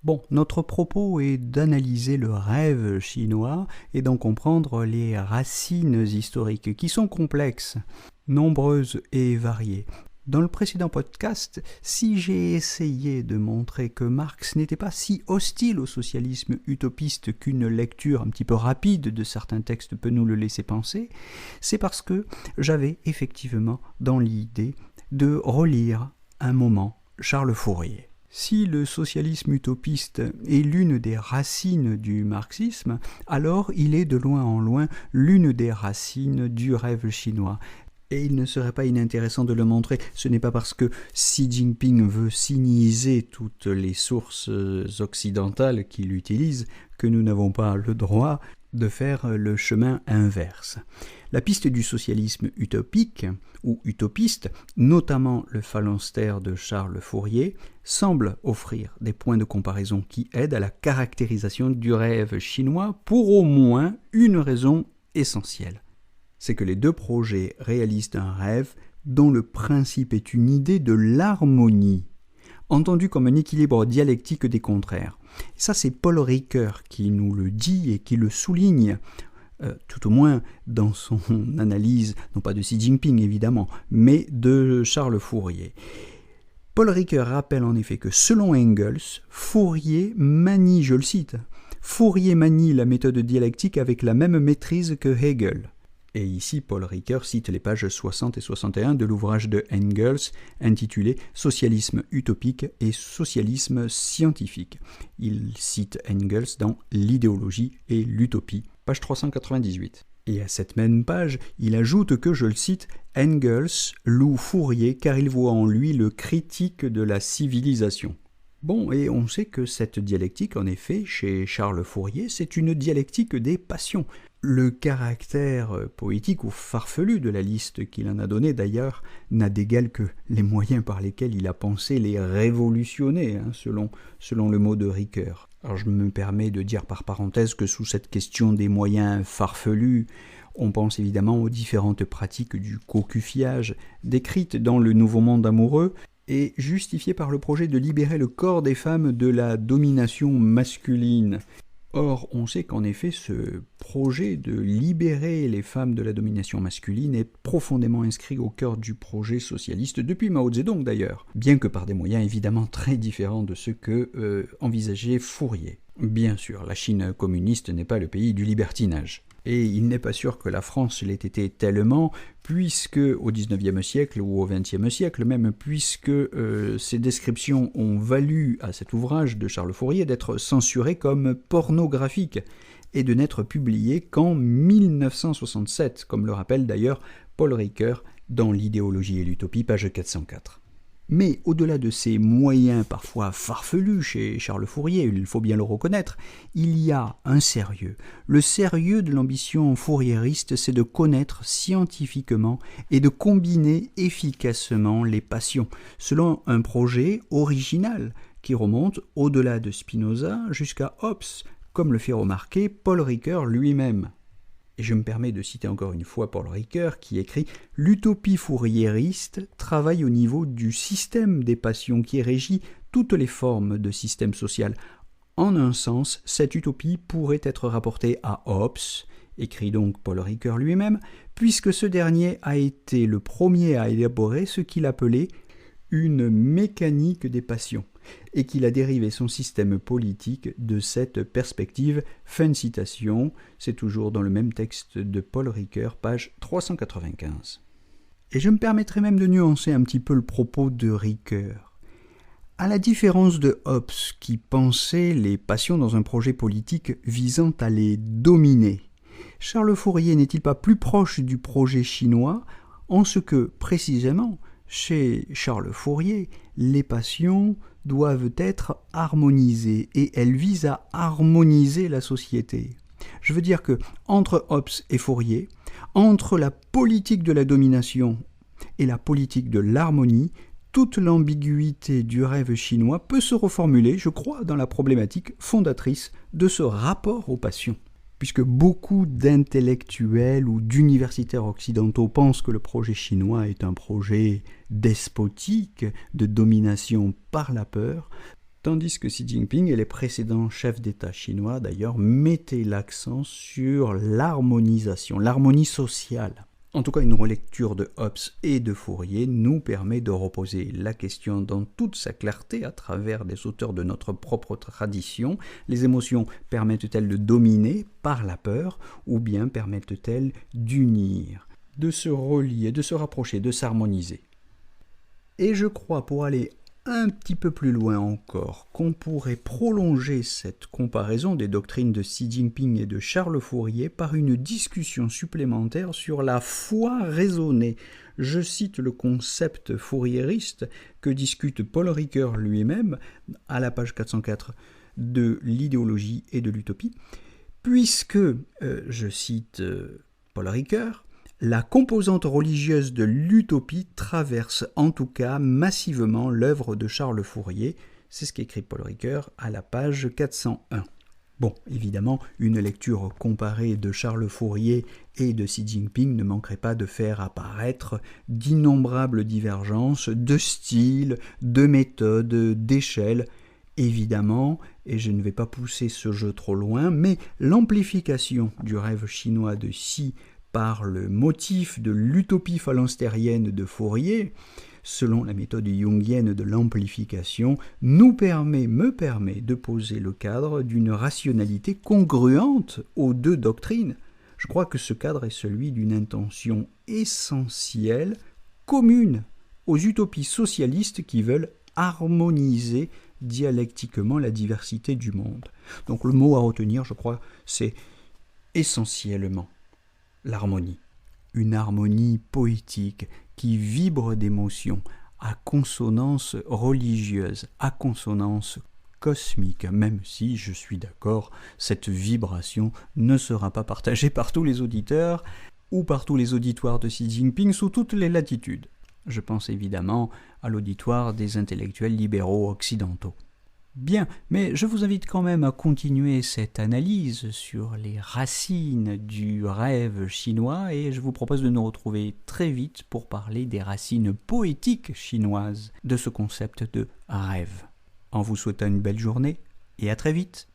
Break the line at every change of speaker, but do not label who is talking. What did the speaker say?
Bon, notre propos est d'analyser le rêve chinois et d'en comprendre les racines historiques qui sont complexes, nombreuses et variées. Dans le précédent podcast, si j'ai essayé de montrer que Marx n'était pas si hostile au socialisme utopiste qu'une lecture un petit peu rapide de certains textes peut nous le laisser penser, c'est parce que j'avais effectivement dans l'idée de relire un moment Charles Fourier. Si le socialisme utopiste est l'une des racines du marxisme, alors il est de loin en loin l'une des racines du rêve chinois. Et il ne serait pas inintéressant de le montrer. Ce n'est pas parce que Xi Jinping veut siniser toutes les sources occidentales qu'il utilise que nous n'avons pas le droit de faire le chemin inverse. La piste du socialisme utopique ou utopiste, notamment le phalanstère de Charles Fourier, semble offrir des points de comparaison qui aident à la caractérisation du rêve chinois pour au moins une raison essentielle. C'est que les deux projets réalisent un rêve dont le principe est une idée de l'harmonie, entendue comme un équilibre dialectique des contraires. Et ça, c'est Paul Ricoeur qui nous le dit et qui le souligne, tout au moins dans son analyse, non pas de Xi Jinping évidemment, mais de Charles Fourier. Paul Ricoeur rappelle en effet que selon Engels, Fourier manie, je le cite, Fourier manie la méthode dialectique avec la même maîtrise que Hegel. Et ici, Paul Ricoeur cite les pages 60 et 61 de l'ouvrage de Engels intitulé « Socialisme utopique et socialisme scientifique ». Il cite Engels dans « L'idéologie et l'utopie », page 398. Et à cette même page, il ajoute que, je le cite, « Engels loue Fourier car il voit en lui le critique de la civilisation ». Bon, et on sait que cette dialectique, en effet, chez Charles Fourier, c'est une dialectique des passions. Le caractère poétique ou farfelu de la liste qu'il en a donnée, d'ailleurs, n'a d'égal que les moyens par lesquels il a pensé les révolutionner, selon le mot de Ricoeur. Alors je me permets de dire par parenthèse que sous cette question des moyens farfelus, on pense évidemment aux différentes pratiques du cocufiage décrites dans Le Nouveau Monde amoureux, et justifié par le projet de libérer le corps des femmes de la domination masculine. Or, on sait qu'en effet, ce projet de libérer les femmes de la domination masculine est profondément inscrit au cœur du projet socialiste, depuis Mao Zedong d'ailleurs, bien que par des moyens évidemment très différents de ceux que envisageait Fourier. Bien sûr, la Chine communiste n'est pas le pays du libertinage. Et il n'est pas sûr que la France l'ait été tellement, puisque au XIXe siècle ou au XXe siècle même, puisque ces descriptions ont valu à cet ouvrage de Charles Fourier d'être censuré comme pornographique et de n'être publié qu'en 1967, comme le rappelle d'ailleurs Paul Ricoeur dans L'idéologie et l'utopie, page 404. Mais au-delà de ces moyens parfois farfelus chez Charles Fourier, il faut bien le reconnaître, il y a un sérieux. Le sérieux de l'ambition fouriériste, c'est de connaître scientifiquement et de combiner efficacement les passions, selon un projet original qui remonte au-delà de Spinoza jusqu'à Hobbes, comme le fait remarquer Paul Ricoeur lui-même. Et je me permets de citer encore une fois Paul Ricoeur qui écrit « L'utopie fouriériste travaille au niveau du système des passions qui régit toutes les formes de système social. En un sens, cette utopie pourrait être rapportée à Hobbes, écrit donc Paul Ricoeur lui-même, puisque ce dernier a été le premier à élaborer ce qu'il appelait une mécanique des passions, et qu'il a dérivé son système politique de cette perspective. » Fin de citation, c'est toujours dans le même texte de Paul Ricoeur, page 395. Et je me permettrai même de nuancer un petit peu le propos de Ricoeur. À la différence de Hobbes, qui pensait les passions dans un projet politique visant à les dominer, Charles Fourier n'est-il pas plus proche du projet chinois en ce que, précisément, chez Charles Fourier, les passions doivent être harmonisées et elles visent à harmoniser la société. Je veux dire que entre Hobbes et Fourier, entre la politique de la domination et la politique de l'harmonie, toute l'ambiguïté du rêve chinois peut se reformuler, je crois, dans la problématique fondatrice de ce rapport aux passions. Puisque beaucoup d'intellectuels ou d'universitaires occidentaux pensent que le projet chinois est un projet despotique de domination par la peur, Tandis que Xi Jinping et les précédents chefs d'État chinois, d'ailleurs, mettaient l'accent sur l'harmonisation, l'harmonie sociale. En tout cas, une relecture de Hobbes et de Fourier nous permet de reposer la question dans toute sa clarté à travers des auteurs de notre propre tradition. Les émotions permettent-elles de dominer par la peur ou bien permettent-elles d'unir, de se relier, de se rapprocher, de s'harmoniser? Et je crois, pour aller un petit peu plus loin encore, qu'on pourrait prolonger cette comparaison des doctrines de Xi Jinping et de Charles Fourier par une discussion supplémentaire sur la foi raisonnée. Je cite le concept fouriériste que discute Paul Ricoeur lui-même à la page 404 de l'idéologie et de l'utopie, puisque, je cite Paul Ricoeur, la composante religieuse de l'utopie traverse en tout cas massivement l'œuvre de Charles Fourier. C'est ce qu'écrit Paul Ricoeur à la page 401. Bon, évidemment, une lecture comparée de Charles Fourier et de Xi Jinping ne manquerait pas de faire apparaître d'innombrables divergences de style, de méthode, d'échelle. Évidemment, et je ne vais pas pousser ce jeu trop loin, mais l'amplification du rêve chinois de Xi par le motif de l'utopie phalanstérienne de Fourier, selon la méthode jungienne de l'amplification, me permet de poser le cadre d'une rationalité congruente aux deux doctrines. Je crois que ce cadre est celui d'une intention essentielle, commune aux utopies socialistes qui veulent harmoniser dialectiquement la diversité du monde. Donc le mot à retenir, je crois, c'est essentiellement l'harmonie. Une harmonie poétique qui vibre d'émotions, à consonance religieuse, à consonance cosmique, même si, je suis d'accord, cette vibration ne sera pas partagée par tous les auditeurs ou par tous les auditoires de Xi Jinping sous toutes les latitudes. Je pense évidemment à l'auditoire des intellectuels libéraux occidentaux. Bien, mais je vous invite quand même à continuer cette analyse sur les racines du rêve chinois et je vous propose de nous retrouver très vite pour parler des racines poétiques chinoises de ce concept de rêve. En vous souhaitant une belle journée et à très vite.